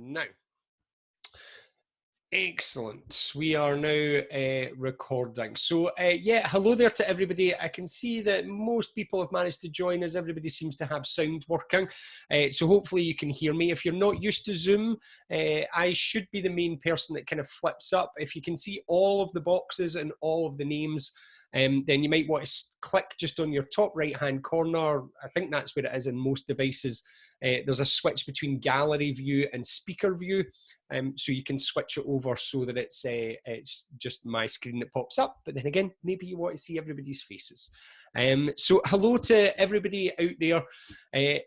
now. Excellent. We are now recording. So yeah, hello there to everybody. I can see that most people have managed to join us. Everybody seems to have sound working. So hopefully you can hear me. If you're not used to Zoom, I should be the main person that kind of flips up. If you can see all of the boxes and all of the names, then you might want to click just on your top right-hand corner. I think that's where it is in most devices. There's a switch between gallery view and speaker view. So you can switch it over so that it's just my screen that pops up. But then again, maybe you want to see everybody's faces. So hello to everybody out there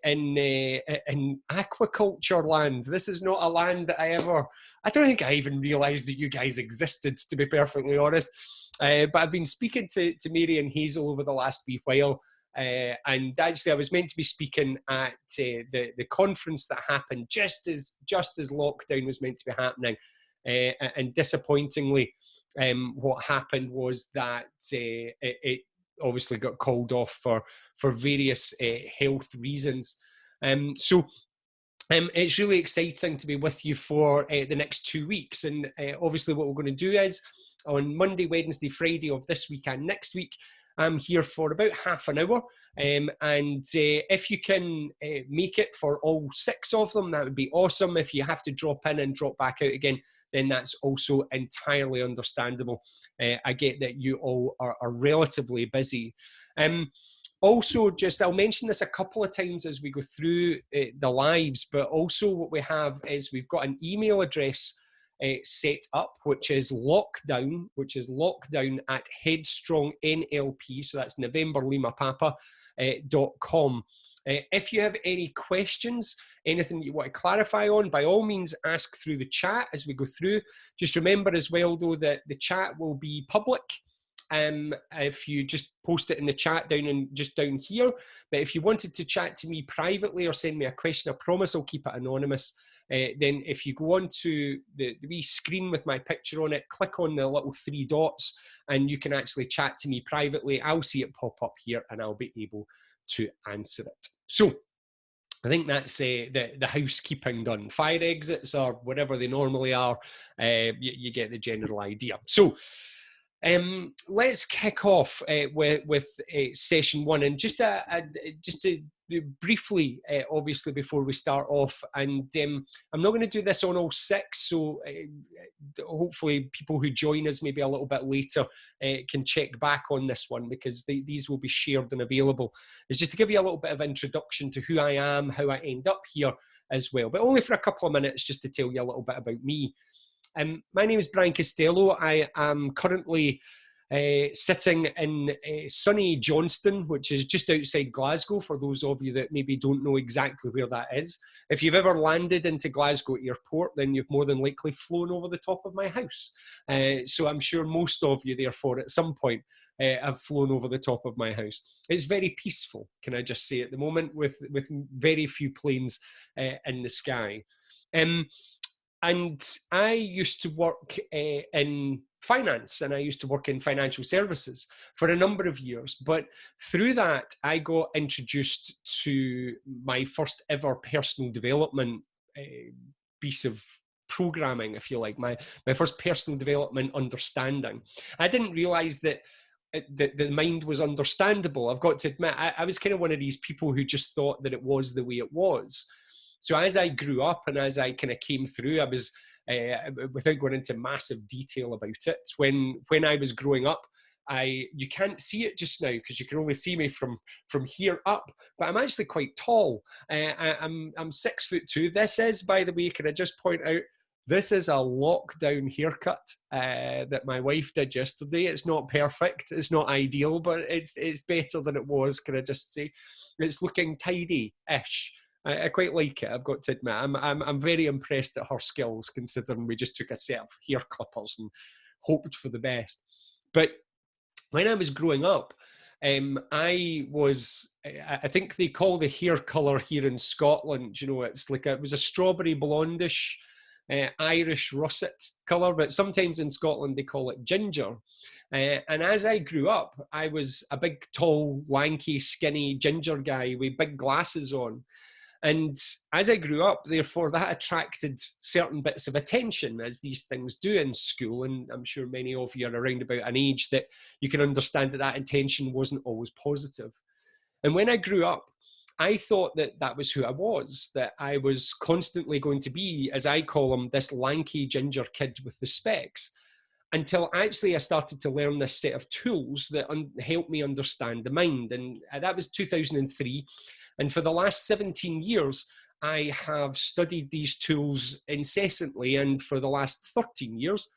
in aquaculture land. This is not a land that I don't think I even realised that you guys existed, to be perfectly honest. But I've been speaking to Mary and Hazel over the last wee while. And actually I was meant to be speaking at the conference that happened just as lockdown was meant to be happening, and disappointingly what happened was that it obviously got called off for various health reasons. So it's really exciting to be with you for the next 2 weeks, and obviously what we're going to do is on Monday, Wednesday, Friday of this week and next week I'm here for about half an hour, and if you can make it for all 6 of them, that would be awesome. If you have to drop in and drop back out again, then that's also entirely understandable. I get that you all are relatively busy. Also, I'll mention this a couple of times as we go through the lives, but also what we have is we've got an email address set up, which is lockdown at headstrongnlp, so that's November Lima Papa .com. If you have any questions, anything that you want to clarify on, by all means ask through the chat as we go through. Just remember as well though that the chat will be public. If you just post it in the chat down here, but if you wanted to chat to me privately or send me a question, I promise I'll keep it anonymous. Then if you go on to the wee screen with my picture on it, click on the little 3 dots and you can actually chat to me privately. I'll see it pop up here and I'll be able to answer it. So I think that's the housekeeping done. Fire exits or whatever they normally are, you get the general idea. So let's kick off with session 1, and just to briefly, obviously, before we start off, and I'm not going to do this on all 6, so hopefully people who join us maybe a little bit later can check back on this one, because these will be shared and available. It's just to give you a little bit of introduction to who I am, how I end up here as well, but only for a couple of minutes, just to tell you a little bit about me. My name is Bryan Costello. I am currently sitting in sunny Johnston, which is just outside Glasgow, for those of you that maybe don't know exactly where that is. If you've ever landed into Glasgow Airport, then you've more than likely flown over the top of my house. So I'm sure most of you, therefore, at some point have flown over the top of my house. It's very peaceful, can I just say, at the moment, with very few planes in the sky. And I used to work in finance, and I used to work in financial services for a number of years. But through that, I got introduced to my first ever personal development piece of programming, if you like, my first personal development understanding. I didn't realize that the mind was understandable. I've got to admit, I was kind of one of these people who just thought that it was the way it was. So as I grew up and as I kind of came through, I was, without going into massive detail about it, when I was growing up, you can't see it just now because you can only see me from here up, but I'm actually quite tall. I'm 6'2". This is, by the way, can I just point out, this is a lockdown haircut that my wife did yesterday. It's not perfect, it's not ideal, but it's better than it was, can I just say. It's looking tidy-ish. I quite like it, I've got to admit. I'm very impressed at her skills, considering we just took a set of hair clippers and hoped for the best. But when I was growing up, I think they call the hair colour here in Scotland, you know, it was a strawberry blondish Irish russet colour, but sometimes in Scotland they call it ginger. And as I grew up, I was a big, tall, lanky, skinny ginger guy with big glasses on. And as I grew up, therefore, that attracted certain bits of attention, as these things do in school. And I'm sure many of you are around about an age that you can understand that that attention wasn't always positive. And when I grew up, I thought that that was who I was, that I was constantly going to be, as I call him, this lanky ginger kid with the specs, until actually I started to learn this set of tools that helped me understand the mind. And that was 2003. And for the last 17 years, I have studied these tools incessantly. And for the last 13 years,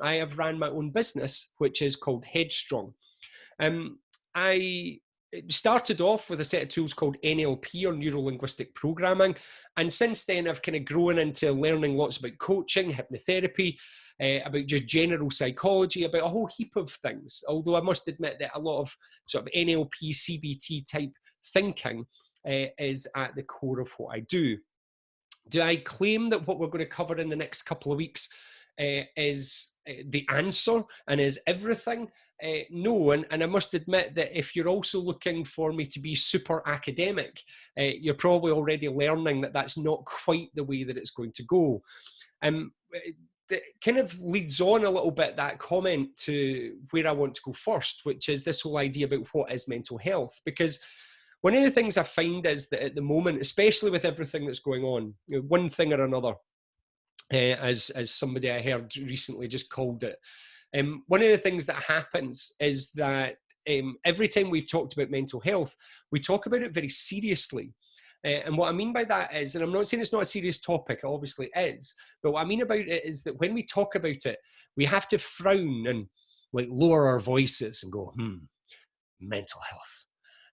I have ran my own business, which is called Headstrong. I started off with a set of tools called NLP, or Neuro-Linguistic Programming. And since then, I've kind of grown into learning lots about coaching, hypnotherapy, about just general psychology, about a whole heap of things. Although I must admit that a lot of sort of NLP, CBT type thinking is at the core of what I do. Do I claim that what we're going to cover in the next couple of weeks is the answer and is everything? No, and I must admit that if you're also looking for me to be super academic, you're probably already learning that that's not quite the way that it's going to go. That kind of leads on a little bit, that comment, to where I want to go first, which is this whole idea about what is mental health. Because one of the things I find is that at the moment, especially with everything that's going on, you know, one thing or another, as somebody I heard recently just called it, one of the things that happens is that every time we've talked about mental health, we talk about it very seriously. And what I mean by that is, and I'm not saying it's not a serious topic, it obviously is, but what I mean about it is that when we talk about it, we have to frown and like lower our voices and go, mental health.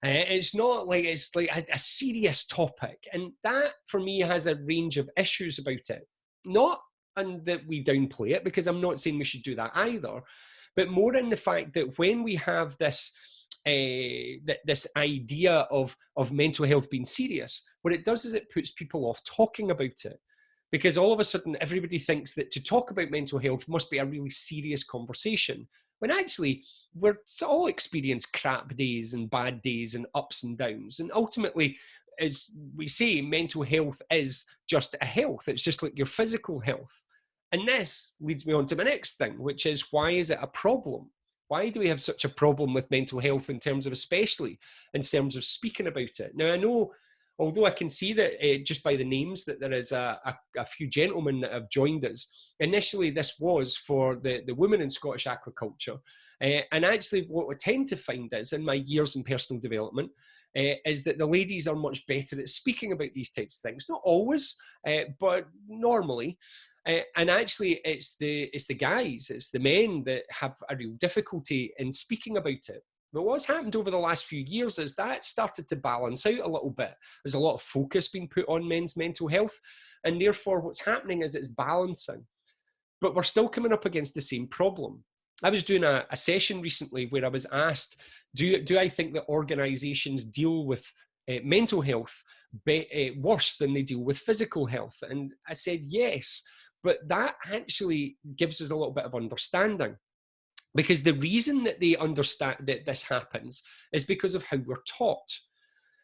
It's not like, it's like a serious topic. And that for me has a range of issues about it. Not and that we downplay it, because I'm not saying we should do that either, but more in the fact that when we have this this idea of mental health being serious, what it does is it puts people off talking about it, because all of a sudden everybody thinks that to talk about mental health must be a really serious conversation, when actually we're all experience crap days and bad days and ups and downs. And ultimately, as we say, mental health is just a health. It's just like your physical health. And this leads me on to my next thing, which is, why is it a problem? Why do we have such a problem with mental health especially in terms of speaking about it? Now, I know, although I can see that just by the names that there is a few gentlemen that have joined us. Initially, this was for the women in Scottish aquaculture. And actually, what we tend to find is, in my years in personal development, is that the ladies are much better at speaking about these types of things. Not always, but normally. And actually, it's the guys, it's the men that have a real difficulty in speaking about it. But what's happened over the last few years is that started to balance out a little bit. There's a lot of focus being put on men's mental health, and therefore what's happening is it's balancing. But we're still coming up against the same problem. I was doing a session recently where I was asked, do I think that organizations deal with mental health worse than they deal with physical health? And I said yes, but that actually gives us a little bit of understanding. Because the reason that they understand that this happens is because of how we're taught.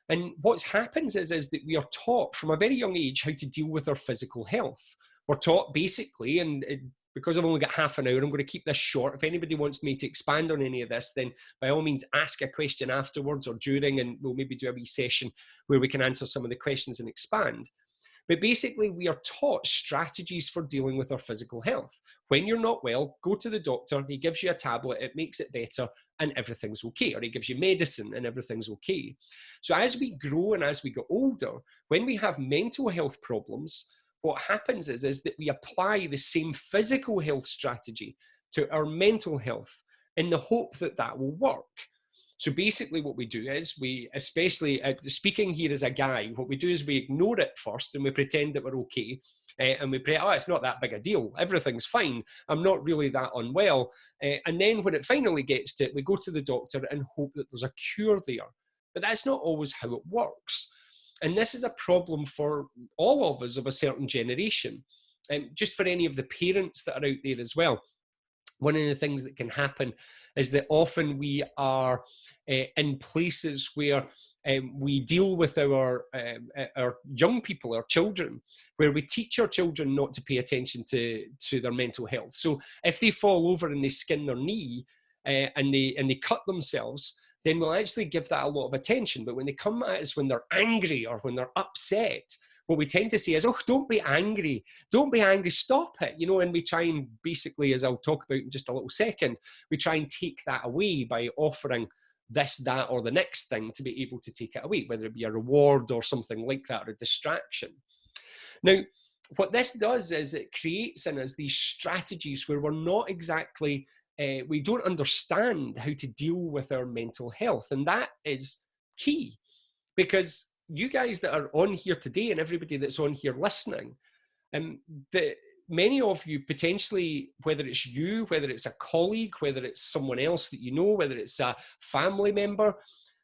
And what happens is that we are taught from a very young age how to deal with our physical health. We're taught basically, and because I've only got half an hour, I'm going to keep this short. If anybody wants me to expand on any of this, then by all means ask a question afterwards or during, and we'll maybe do a wee session where we can answer some of the questions and expand. But basically, we are taught strategies for dealing with our physical health. When you're not well, go to the doctor, he gives you a tablet, it makes it better, and everything's okay. Or he gives you medicine and everything's okay. So as we grow and as we get older, when we have mental health problems, what happens is that we apply the same physical health strategy to our mental health in the hope that that will work. So basically what we do is we, especially speaking here as a guy, what we do is we ignore it first and we pretend that we're okay. And we pray, oh, it's not that big a deal. Everything's fine. I'm not really that unwell. And then when it finally gets to it, we go to the doctor and hope that there's a cure there. But that's not always how it works. And this is a problem for all of us of a certain generation. And just for any of the parents that are out there as well. One of the things that can happen is that often we are in places where we deal with our young people, our children, where we teach our children not to pay attention to their mental health. So if they fall over and they skin their knee and they cut themselves, then we'll actually give that a lot of attention. But when they come at us when they're angry or when they're upset, what we tend to say is, oh, don't be angry, stop it, you know, and we try and basically, as I'll talk about in just a little second, we try and take that away by offering this, that, or the next thing to be able to take it away, whether it be a reward or something like that, or a distraction. Now, what this does is it creates in us these strategies where we're not exactly, we don't understand how to deal with our mental health. And that is key, because you guys that are on here today and everybody that's on here listening, many of you potentially, whether it's you, whether it's a colleague, whether it's someone else that you know, whether it's a family member,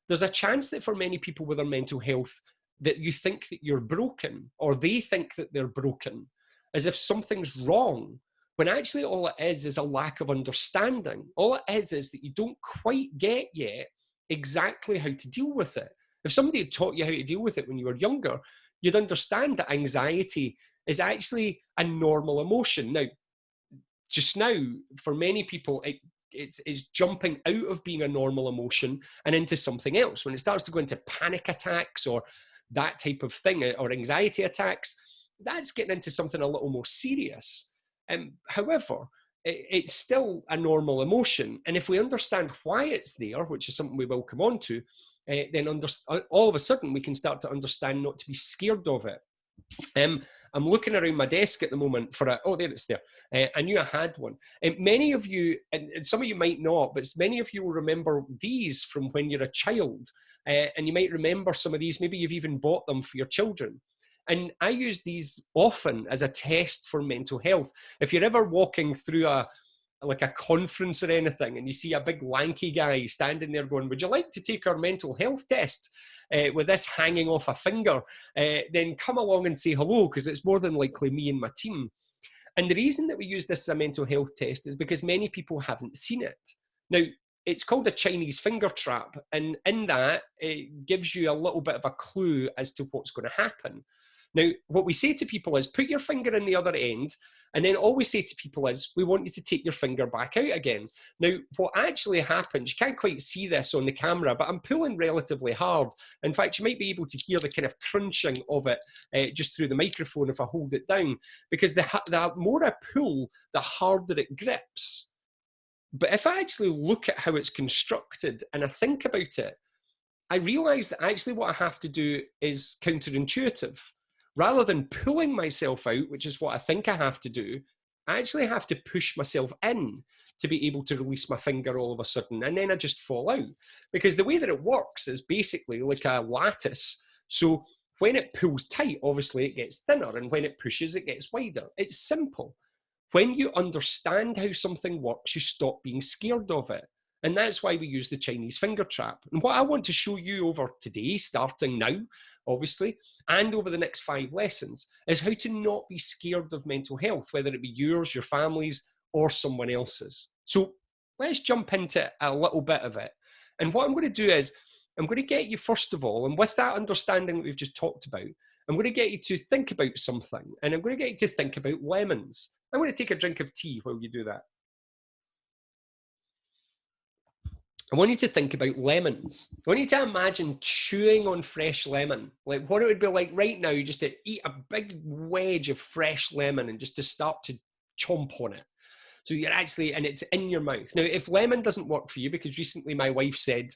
there's a chance that for many people with their mental health that you think that you're broken, or they think that they're broken, as if something's wrong, when actually all it is a lack of understanding. All it is that you don't quite get yet exactly how to deal with it. If somebody had taught you how to deal with it when you were younger, you'd understand that anxiety is actually a normal emotion. Now, just now, for many people, it's jumping out of being a normal emotion and into something else. When it starts to go into panic attacks or that type of thing, or anxiety attacks, that's getting into something a little more serious. However, it's still a normal emotion. And if we understand why it's there, which is something we will come on to, then all of a sudden we can start to understand not to be scared of it. I'm looking around my desk at the moment for oh, there it's there. I knew I had one. Many of you, and some of you might not, but many of you will remember these from when you're a child. And you might remember some of these, maybe you've even bought them for your children. And I use these often as a test for mental health. If you're ever walking through a conference or anything, and you see a big lanky guy standing there going, would you like to take our mental health test with this hanging off a finger? Then come along and say hello, because it's more than likely me and my team. And the reason that we use this as a mental health test is because many people haven't seen it. Now, it's called a Chinese finger trap. And in that, it gives you a little bit of a clue as to what's going to happen. Now, what we say to people is put your finger in the other end, and then all we say to people is, we want you to take your finger back out again. Now, what actually happens, you can't quite see this on the camera, but I'm pulling relatively hard. In fact, you might be able to hear the kind of crunching of it just through the microphone if I hold it down, because the more I pull, the harder it grips. But if I actually look at how it's constructed and I think about it, I realize that actually what I have to do is counterintuitive. Rather than pulling myself out, which is what I think I have to do, I actually have to push myself in to be able to release my finger all of a sudden, and then I just fall out. Because the way that it works is basically like a lattice. So when it pulls tight, obviously it gets thinner, and when it pushes, it gets wider. It's simple. When you understand how something works, you stop being scared of it. And that's why we use the Chinese finger trap. And what I want to show you over today, starting now, obviously, and over the next 5 lessons, is how to not be scared of mental health, whether it be yours, your family's, or someone else's. So let's jump into a little bit of it. And what I'm going to do is, I'm going to get you, first of all, and with that understanding that we've just talked about, I'm going to get you to think about something, and I'm going to get you to think about lemons. I'm going to take a drink of tea while you do that. I want you to think about lemons. I want you to imagine chewing on fresh lemon, like what it would be like right now, just to eat a big wedge of fresh lemon and just to start to chomp on it. So you're actually, and it's in your mouth. Now, if lemon doesn't work for you, because recently my wife said,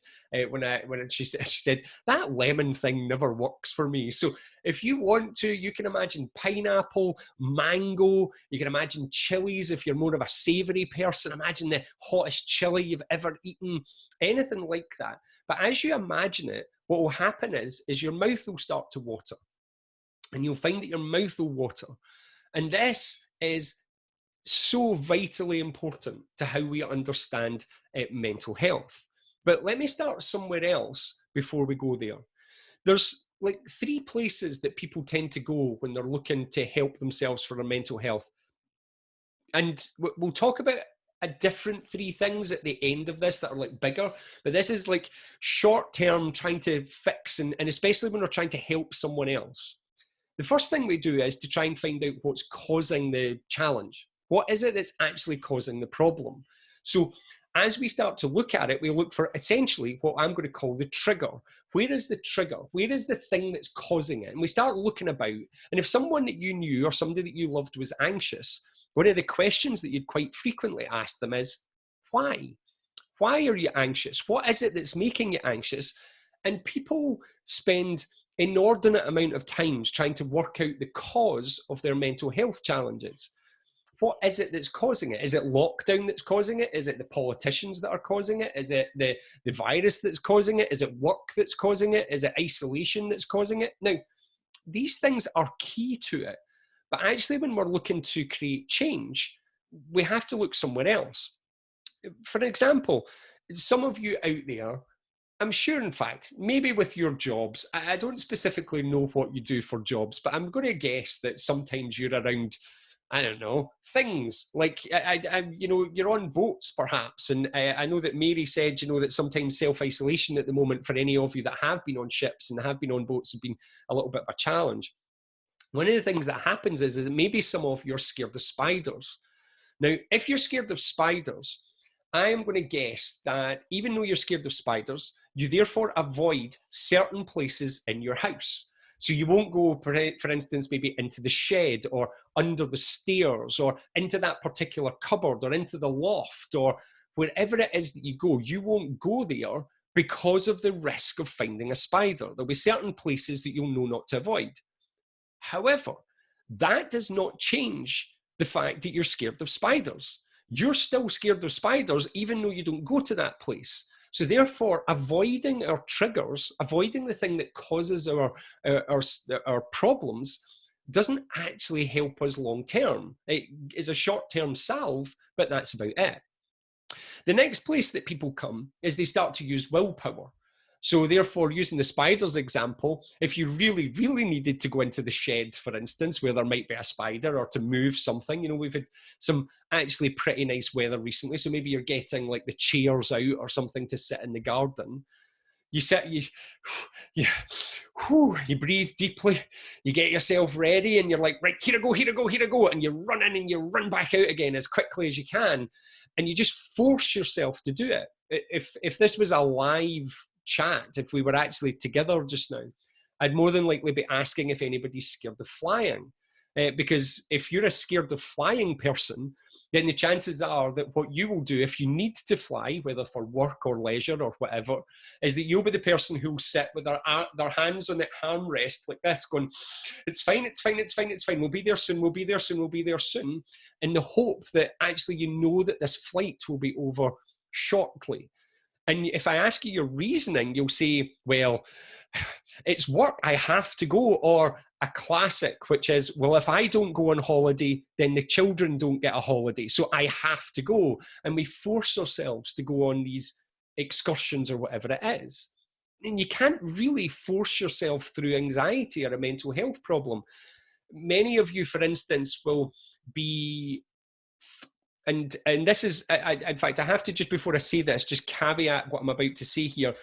she said, that lemon thing never works for me. So if you want to, you can imagine pineapple, mango, you can imagine chilies. If you're more of a savory person, imagine the hottest chili you've ever eaten, anything like that. But as you imagine it, what will happen is your mouth will start to water, and you'll find that your mouth will water. And this is so vitally important to how we understand mental health. But let me start somewhere else before we go there. There's like 3 places that people tend to go when they're looking to help themselves for their mental health. And we'll talk about a different three things at the end of this that are like bigger, but this is like short term trying to fix, and especially when we're trying to help someone else. The first thing we do is to try and find out what's causing the challenge. What is it that's actually causing the problem? So as we start to look at it, we look for essentially what I'm going to call the trigger. Where is the trigger? Where is the thing that's causing it? And we start looking about. And if someone that you knew or somebody that you loved was anxious, one of the questions that you'd quite frequently ask them is, why? Why are you anxious? What is it that's making you anxious? And people spend inordinate amount of times trying to work out the cause of their mental health challenges. What is it that's causing it? Is it lockdown that's causing it? Is it the politicians that are causing it? Is it the virus that's causing it? Is it work that's causing it? Is it isolation that's causing it? Now, these things are key to it. But actually, when we're looking to create change, we have to look somewhere else. For example, some of you out there, I'm sure, in fact, maybe with your jobs, I don't specifically know what you do for jobs, but I'm going to guess that sometimes you're around, I don't know, things like, you know, you're on boats perhaps. And I know that Mary said, you know, that sometimes self-isolation at the moment for any of you that have been on ships and have been on boats has been a little bit of a challenge. One of the things that happens is that maybe some of you are scared of spiders. Now, if you're scared of spiders, I am going to guess that even though you're scared of spiders, you therefore avoid certain places in your house. So you won't go, for instance, maybe into the shed or under the stairs or into that particular cupboard or into the loft or wherever it is that you go. You won't go there because of the risk of finding a spider. There'll be certain places that you'll know not to avoid. However, that does not change the fact that you're scared of spiders. You're still scared of spiders even though you don't go to that place. So therefore, avoiding our triggers, avoiding the thing that causes our problems doesn't actually help us long term. It is a short-term salve, but that's about it. The next place that people come is they start to use willpower. So therefore, using the spiders example, if you really, really needed to go into the shed, for instance, where there might be a spider or to move something, you know, we've had some actually pretty nice weather recently. So maybe you're getting like the chairs out or something to sit in the garden. You sit, you breathe deeply, you get yourself ready and you're like, right, here I go, here I go, here I go. And you run in and you run back out again as quickly as you can. And you just force yourself to do it. If this was a live chat, if we were actually together just now, I'd more than likely be asking if anybody's scared of flying. Because if you're a scared of flying person, then the chances are that what you will do if you need to fly, whether for work or leisure or whatever, is that you'll be the person who'll sit with their hands on the armrest like this going, it's fine, it's fine, it's fine, it's fine. We'll be there soon, we'll be there soon, we'll be there soon. In the hope that actually you know that this flight will be over shortly. And if I ask you your reasoning, you'll say, well, it's work, I have to go. Or a classic, which is, well, if I don't go on holiday, then the children don't get a holiday. So I have to go. And we force ourselves to go on these excursions or whatever it is. And you can't really force yourself through anxiety or a mental health problem. Many of you, for instance, will be... And this is, in fact, I have to, just before I say this, just caveat what I'm about to say here,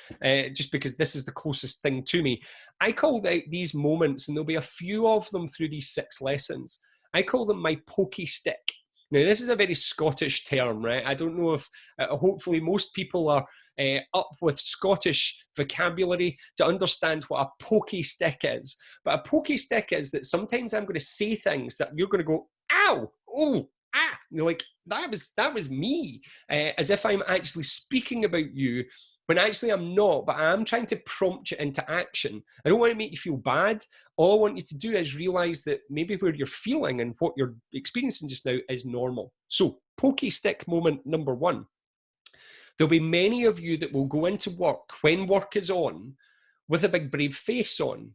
just because this is the closest thing to me. I call these moments, and there'll be a few of them through these 6 lessons, I call them my pokey stick. Now, this is a very Scottish term, right? I don't know if, hopefully most people are up with Scottish vocabulary to understand what a pokey stick is. But a pokey stick is that sometimes I'm going to say things that you're going to go, ow, oh, ah, and you're like, that was me, as if I'm actually speaking about you, when actually I'm not, but I'm trying to prompt you into action. I don't want to make you feel bad. All I want you to do is realize that maybe where you're feeling and what you're experiencing just now is normal. So, pokey stick moment number 1. There'll be many of you that will go into work when work is on with a big brave face on.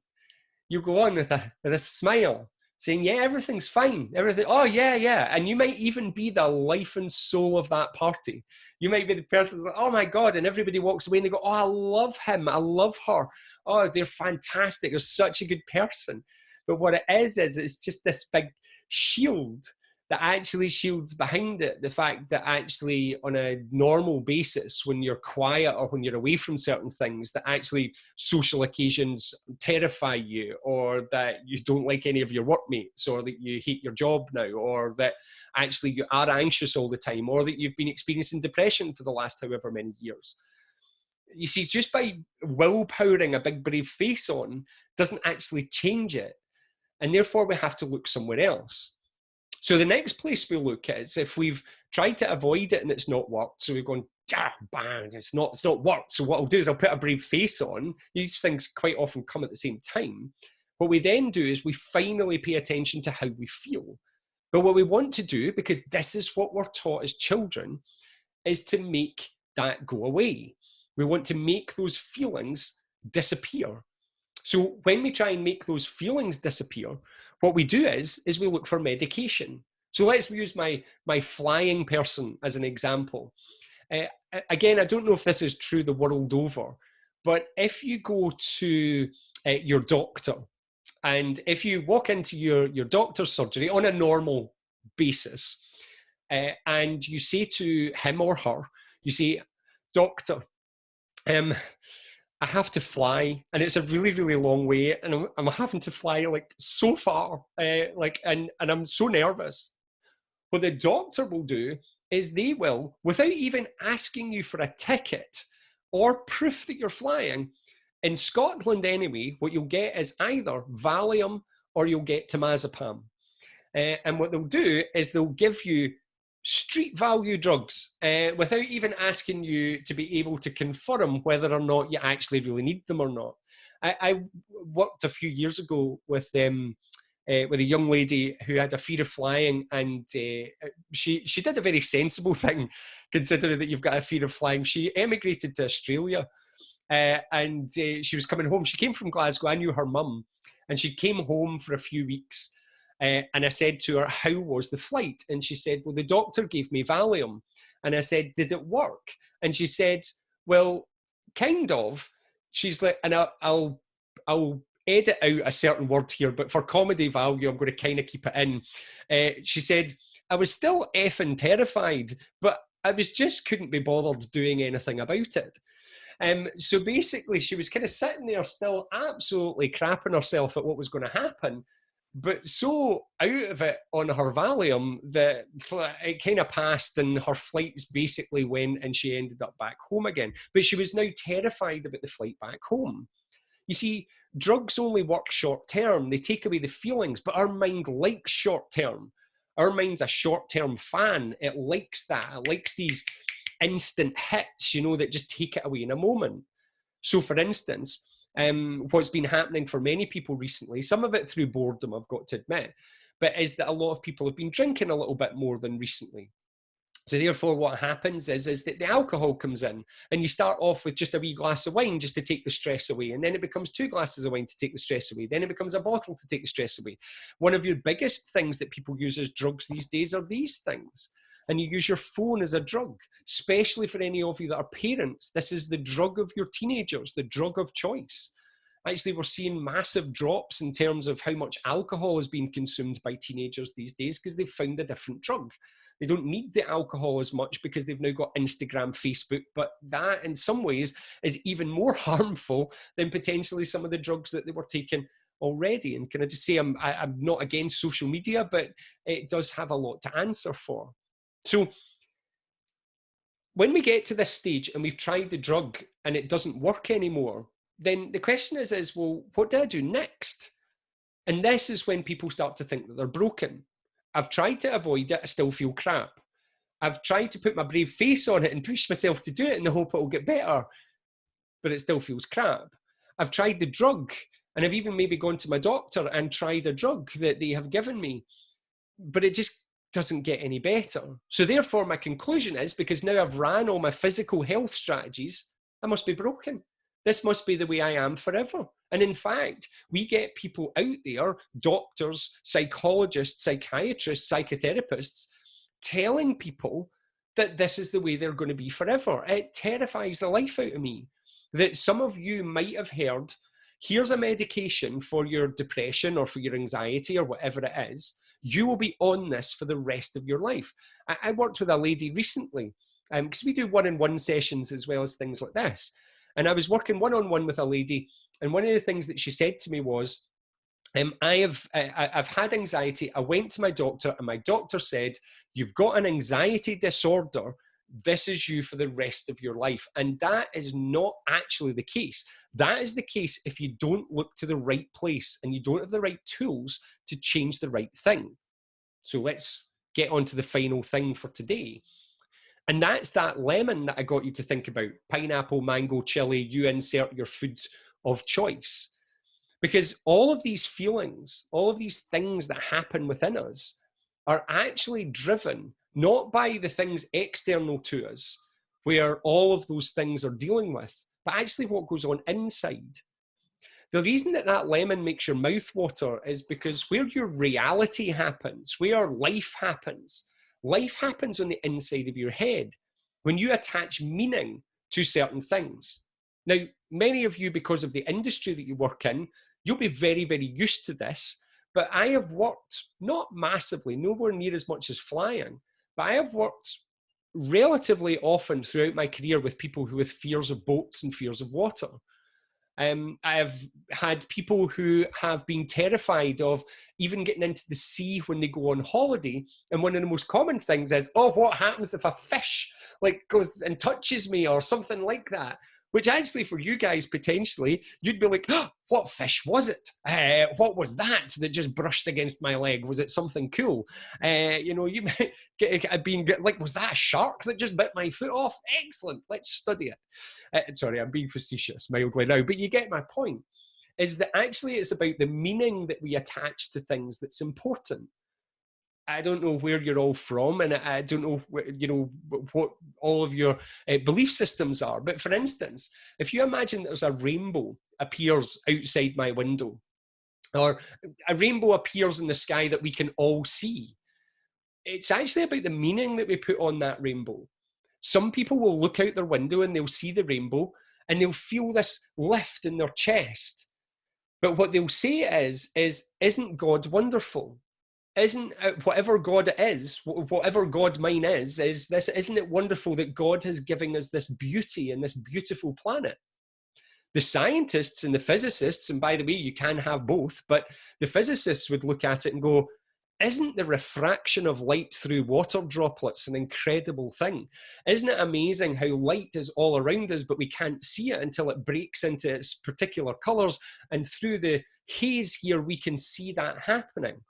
You go on with a smile, saying, yeah, everything's fine. Everything, oh, yeah, yeah. And you might even be the life and soul of that party. You might be the person that's like, oh my God, and everybody walks away and they go, oh, I love him, I love her. Oh, they're fantastic. They're such a good person. But what it is it's just this big shield that actually shields behind it the fact that actually on a normal basis, when you're quiet or when you're away from certain things, that actually social occasions terrify you, or that you don't like any of your workmates, or that you hate your job now, or that actually you are anxious all the time, or that you've been experiencing depression for the last however many years. You see, just by willpowering a big brave face on doesn't actually change it. And therefore we have to look somewhere else. So the next place we look at is if we've tried to avoid it and it's not worked. So we're going, bang, it's not worked. So what I'll do is I'll put a brave face on. These things quite often come at the same time. What we then do is we finally pay attention to how we feel. But what we want to do, because this is what we're taught as children, is to make that go away. We want to make those feelings disappear. So when we try and make those feelings disappear, what we do is we look for medication. So let's use my flying person as an example. Again, I don't know if this is true the world over, but if you go to your doctor, and if you walk into your doctor's surgery on a normal basis, and you say to him or her, you say, "Doctor, I have to fly, and it's a really, really long way, and I'm having to fly like so far, and I'm so nervous." What the doctor will do is they will, without even asking you for a ticket or proof that you're flying, in Scotland anyway, what you'll get is either Valium or you'll get temazepam. And what they'll do is they'll give you street value drugs without even asking you to be able to confirm whether or not you actually really need them or not. I worked a few years ago with a young lady who had a fear of flying, and she did a very sensible thing, considering that you've got a fear of flying. She emigrated to Australia, and she was coming home. She came from Glasgow. I knew her mum, and she came home for a few weeks. And I said to her, "How was the flight?" And she said, "Well, the doctor gave me Valium." And I said, "Did it work?" And she said, "Well, kind of." She's like, and I'll edit out a certain word here, but for comedy value, I'm going to kind of keep it in. She said, "I was still effing terrified, but I just couldn't be bothered doing anything about it." So basically, she was kind of sitting there still absolutely crapping herself at what was going to happen, but so out of it on her Valium that it kind of passed, and her flights basically went, and she ended up back home again. But she was now terrified about the flight back home. You see, drugs only work short term. They take away the feelings, but our mind likes short term. Our mind's a short term fan. It likes that. It likes these instant hits, that just take it away in a moment. So for instance, what's been happening for many people recently, some of it through boredom, I've got to admit, but is that a lot of people have been drinking a little bit more than recently. So therefore what happens is that the alcohol comes in, and you start off with just a wee glass of wine just to take the stress away, and then it becomes 2 glasses of wine to take the stress away, then it becomes a bottle to take the stress away. One of your biggest things that people use as drugs these days are these things. And you use your phone as a drug, especially for any of you that are parents. This is the drug of your teenagers, the drug of choice. Actually, we're seeing massive drops in terms of how much alcohol is being consumed by teenagers these days because they've found a different drug. They don't need the alcohol as much because they've now got Instagram, Facebook, but that in some ways is even more harmful than potentially some of the drugs that they were taking already. And can I just say, I'm not against social media, but it does have a lot to answer for. So when we get to this stage and we've tried the drug and it doesn't work anymore, then the question is, well, what do I do next? And this is when people start to think that they're broken. I've tried to avoid it, I still feel crap. I've tried to put my brave face on it and push myself to do it in the hope it will get better, but it still feels crap. I've tried the drug, and I've even maybe gone to my doctor and tried a drug that they have given me, but it just doesn't get any better. So therefore my conclusion is, because now I've ran all my physical health strategies, I must be broken. This must be the way I am forever. And in fact, we get people out there, doctors, psychologists, psychiatrists, psychotherapists, telling people that this is the way they're going to be forever. It terrifies the life out of me that some of you might have heard, here's a medication for your depression or for your anxiety or whatever it is. you will be on this for the rest of your life. I worked with a lady recently, because we do one-on-one sessions as well as things like this. And I was working one-on-one with a lady, and one of the things that she said to me was, I've had anxiety. I went to my doctor, and my doctor said, you've got an anxiety disorder. This is you for the rest of your life. And that is not actually the case. That is the case if you don't look to the right place and you don't have the right tools to change the right thing. So let's get on to the final thing for today. And that's that lemon that I got you to think about. Pineapple, mango, chili, you insert your food of choice. Because all of these feelings, all of these things that happen within us are actually driven not by the things external to us, where all of those things are dealing with, but actually what goes on inside. The reason that that lemon makes your mouth water is because where your reality happens, where life happens on the inside of your head when you attach meaning to certain things. Now, many of you, because of the industry that you work in, you'll be very, very used to this, but I have worked, not massively, nowhere near as much as flying, but I have worked relatively often throughout my career with people who have fears of boats and fears of water. I have had people who have been terrified of even getting into the sea when they go on holiday. And one of the most common things is, oh, what happens if a fish like goes and touches me or something like that? Which actually for you guys, potentially, you'd be like, oh, what fish was it? What was that just brushed against my leg? Was it something cool? You know, you might get being like, was that a shark that just bit my foot off? Excellent, let's study it. Sorry, I'm being facetious mildly now, but you get my point, is that actually it's about the meaning that we attach to things that's important. I don't know where you're all from, and I don't know, you know, what all of your belief systems are. But for instance, if you imagine there's a rainbow appears outside my window, or a rainbow appears in the sky that we can all see, it's actually about the meaning that we put on that rainbow. Some people will look out their window and they'll see the rainbow and they'll feel this lift in their chest. But what they'll say is isn't God wonderful? Isn't whatever God is, whatever God mine is this, isn't it wonderful that God has given us this beauty and this beautiful planet? The scientists and the physicists, and by the way, you can have both, but the physicists would look at it and go, isn't the refraction of light through water droplets an incredible thing? Isn't it amazing how light is all around us, but we can't see it until it breaks into its particular colors, and through the haze here, we can see that happening.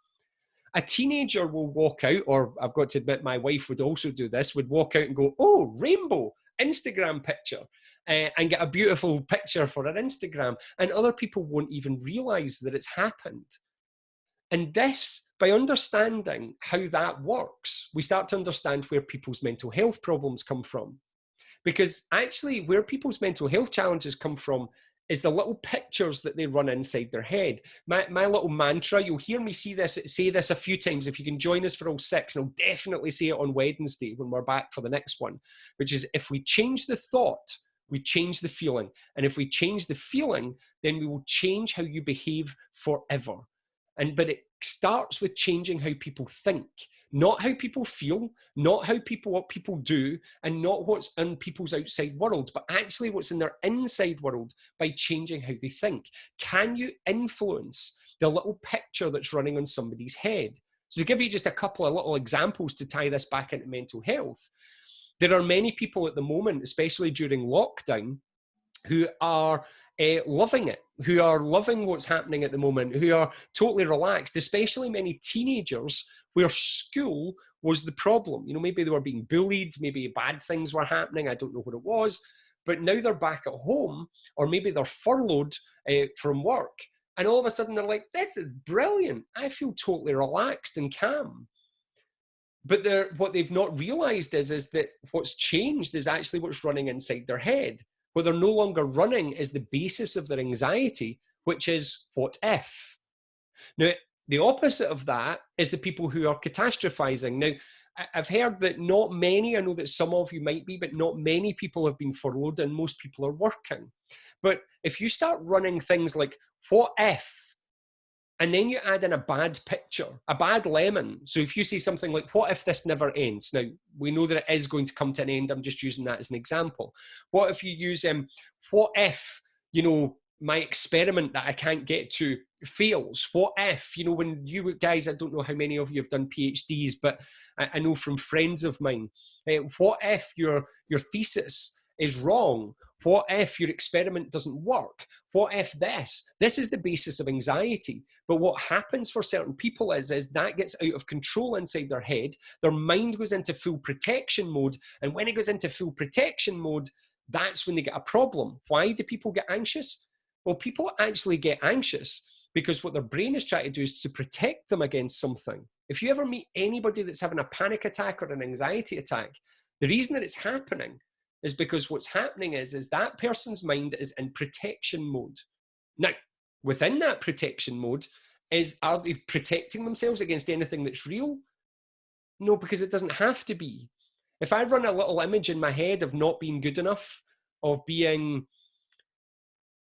A teenager will walk out, or I've got to admit my wife would also do this, would walk out and go, oh, rainbow, Instagram picture, and get a beautiful picture for her Instagram. And other people won't even realize that it's happened. And this, by understanding how that works, we start to understand where people's mental health problems come from. Because actually where people's mental health challenges come from is the little pictures that they run inside their head. My little mantra, you'll hear me say this a few times. If you can join us for all 6, and I'll definitely say it on Wednesday when we're back for the next one, which is, if we change the thought, we change the feeling. And if we change the feeling, then we will change how you behave forever. But it starts with changing how people think, not how people feel, not what people do, and not what's in people's outside world, but actually what's in their inside world by changing how they think. Can you influence the little picture that's running on somebody's head? So to give you just a couple of little examples to tie this back into mental health, there are many people at the moment, especially during lockdown, who are loving it, who are loving what's happening at the moment, who are totally relaxed, especially many teenagers where school was the problem. You know, maybe they were being bullied, maybe bad things were happening, I don't know what it was, but now they're back at home, or maybe they're furloughed from work, and all of a sudden they're like, this is brilliant, I feel totally relaxed and calm. But what they've not realized is that what's changed is actually what's running inside their head. What they're no longer running is the basis of their anxiety, which is what if. Now, the opposite of that is the people who are catastrophizing. Now, I've heard that not many, I know that some of you might be, but not many people have been furloughed and most people are working. But if you start running things like, what if And then you add in a bad picture, a bad lemon. So if you say something like, what if this never ends? Now, we know that it is going to come to an end. I'm just using that as an example. What if you use, what if, you know, my experiment that I can't get to fails? What if, you know, when you guys, I don't know how many of you have done PhDs, but I know from friends of mine, what if your thesis is wrong? What if your experiment doesn't work? What if this? This is the basis of anxiety. But what happens for certain people is that gets out of control inside their head. Their mind goes into full protection mode. And when it goes into full protection mode, that's when they get a problem. Why do people get anxious? Well, people actually get anxious because what their brain is trying to do is to protect them against something. If you ever meet anybody that's having a panic attack or an anxiety attack, the reason that it's happening is because what's happening is that person's mind is in protection mode. Now, within that protection mode, are they protecting themselves against anything that's real? No, because it doesn't have to be. If I run a little image in my head of not being good enough, of being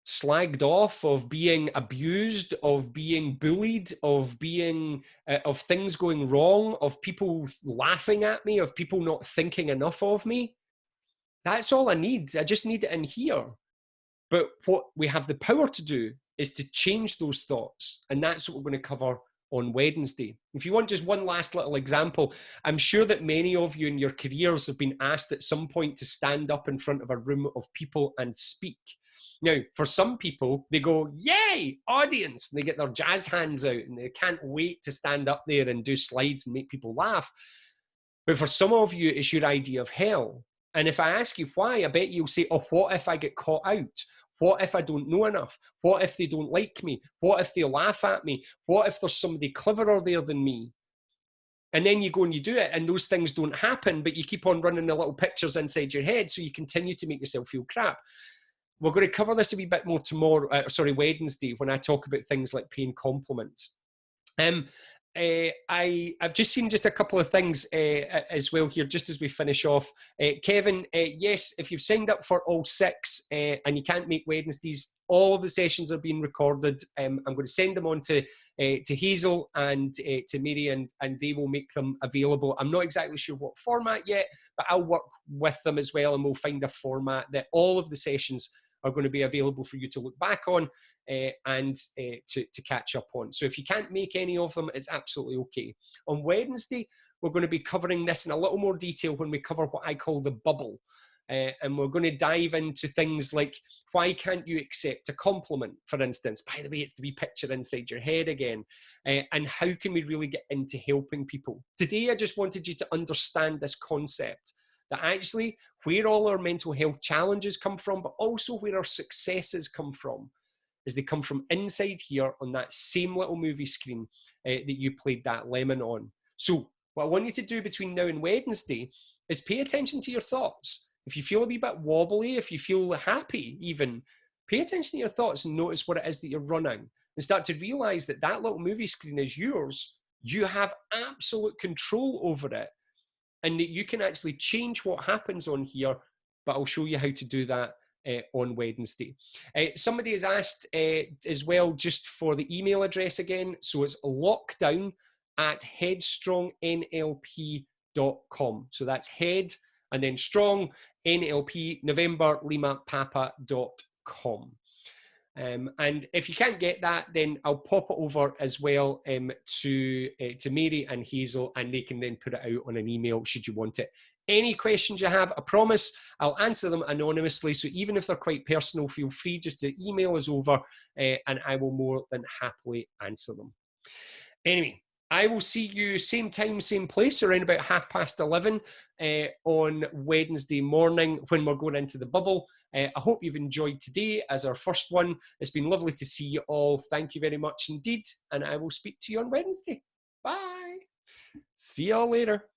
slagged off, of being abused, of being bullied, of being of things going wrong, of people laughing at me, of people not thinking enough of me, that's all I need. I just need it in here. But what we have the power to do is to change those thoughts. And that's what we're going to cover on Wednesday. If you want just one last little example, I'm sure that many of you in your careers have been asked at some point to stand up in front of a room of people and speak. Now, for some people, they go, yay, audience, and they get their jazz hands out and they can't wait to stand up there and do slides and make people laugh. But for some of you, it's your idea of hell. And if I ask you why, I bet you'll say, oh, what if I get caught out? What if I don't know enough? What if they don't like me? What if they laugh at me? What if there's somebody cleverer there than me? And then you go and you do it, and those things don't happen, but you keep on running the little pictures inside your head, so you continue to make yourself feel crap. We're going to cover this a wee bit more tomorrow, Wednesday, when I talk about things like paying compliments. I've just seen just a couple of things as well here, just as we finish off. Kevin, yes, if you've signed up for all 6 and you can't make Wednesdays, all of the sessions are being recorded. I'm going to send them on to Hazel and to Mary, and they will make them available. I'm not exactly sure what format yet, but I'll work with them as well, and we'll find a format that all of the sessions are going to be available for you to look back on and to catch up on. So if you can't make any of them, it's absolutely okay. On Wednesday, we're going to be covering this in a little more detail when we cover what I call the bubble. And we're going to dive into things like, why can't you accept a compliment, for instance? By the way, it's the wee picture inside your head again. And how can we really get into helping people? Today, I just wanted you to understand this concept, that actually where all our mental health challenges come from, but also where our successes come from, is they come from inside here on that same little movie screen that you played that lemon on. So what I want you to do between now and Wednesday is pay attention to your thoughts. If you feel a wee bit wobbly, if you feel happy even, pay attention to your thoughts and notice what it is that you're running, and start to realize that that little movie screen is yours. You have absolute control over it, and that you can actually change what happens on here, but I'll show you how to do that on Wednesday. Somebody has asked as well, just for the email address again. So it's lockdown@headstrongnlp.com. So that's head and then strong NLP November Lima Papa.com. And if you can't get that, then I'll pop it over as well to Mary and Hazel, and they can then put it out on an email should you want it. Any questions you have, I promise I'll answer them anonymously. So even if they're quite personal, feel free just to email us over and I will more than happily answer them. Anyway, I will see you same time, same place, around about 11:30 on Wednesday morning when we're going into the bubble. I hope you've enjoyed today as our first one. It's been lovely to see you all. Thank you very much indeed. And I will speak to you on Wednesday. Bye. See you all later.